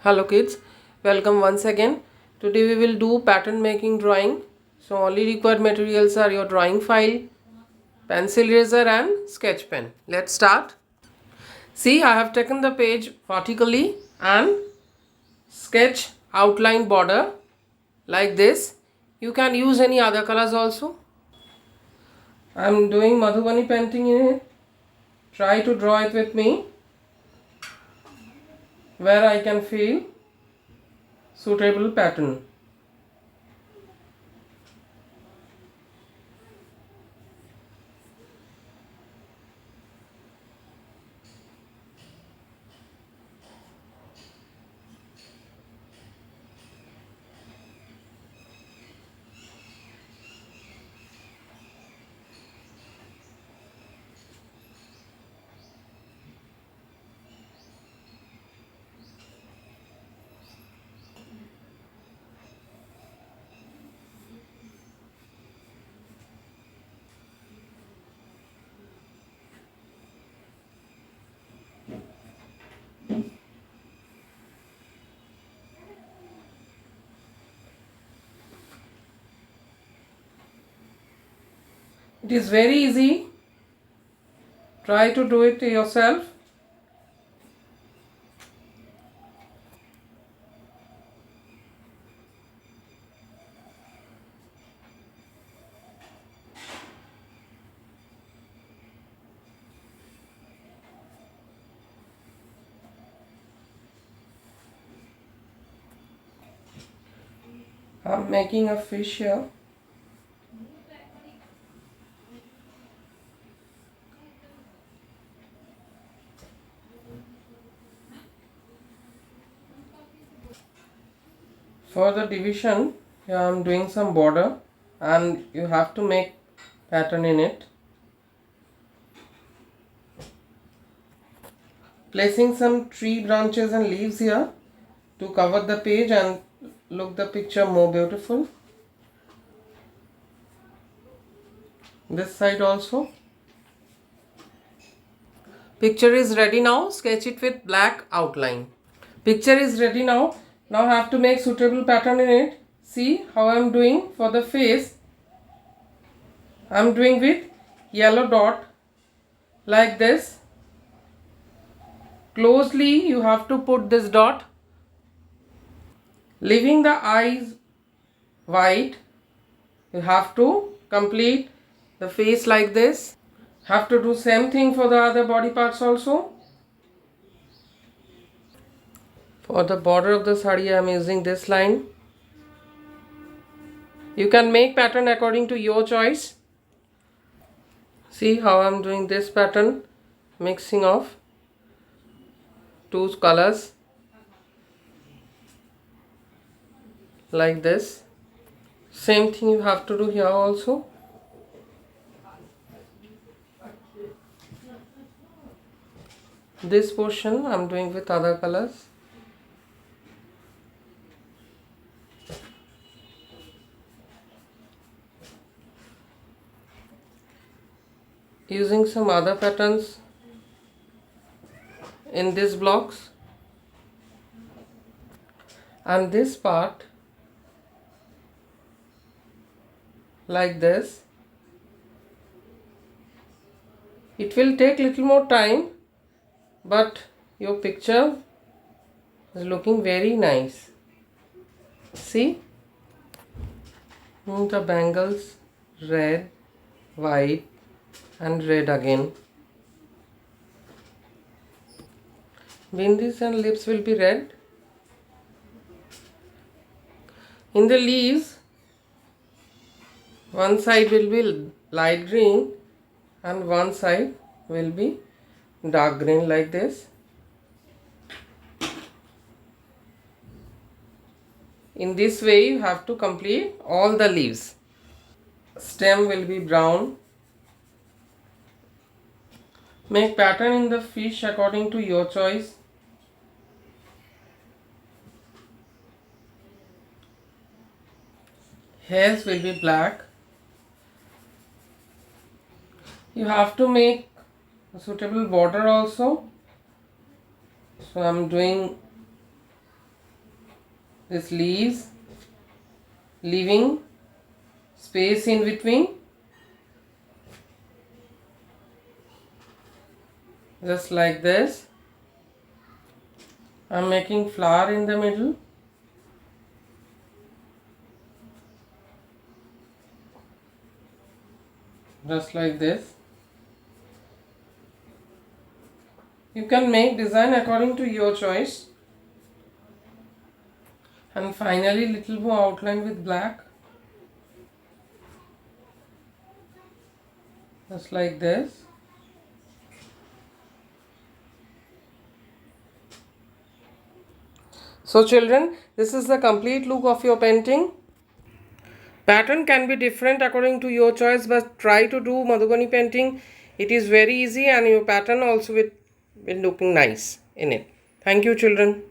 Hello kids, welcome once again. Today we will do pattern making drawing. So only required materials are your drawing file, pencil eraser and sketch pen. Let's start. See, I have taken the page vertically and sketch outline border like this. You can use any other colors also. I am doing Madhubani painting in it. Try to draw it with me where I can feel suitable pattern. It is very easy. Try to do it yourself. I'm making a fish here. For the division, here I'm doing some border and you have to make pattern in it. Placing some tree branches and leaves here to cover the page and look the picture more beautiful. This side also. Picture is ready now. Sketch it with black outline. Picture is ready now. Now I have to make suitable pattern in it. See how I am doing for the face. I am doing with yellow dot like this. Closely you have to put this dot. Leaving the eyes white, you have to complete the face like this. Have to do same thing for the other body parts also. For the border of the sari I am using this line. You can make pattern according to your choice. See how I am doing this pattern, mixing of two colors like this. Same thing you have to do here also. This portion I am doing with other colors. Using some other patterns in these blocks, and this part like this. It will take little more time, but your picture is looking very nice. See, the bangles red, white and red again. Bindis and lips will be red. In the leaves, one side will be light green and one side will be dark green like this. In this way you have to complete all the leaves. Stem will be brown. Make pattern in the fish according to your choice. Hairs will be black. You have to make a suitable border also. So I am doing this leaves, leaving space in between, just like this. I'm making flower in the middle. Just like this. You can make design according to your choice. And finally little more outline with black. Just like this. So children, this is the complete look of your painting. Pattern can be different according to your choice, but try to do Madhubani painting. It is very easy and your pattern also will be looking nice in it. Thank you children.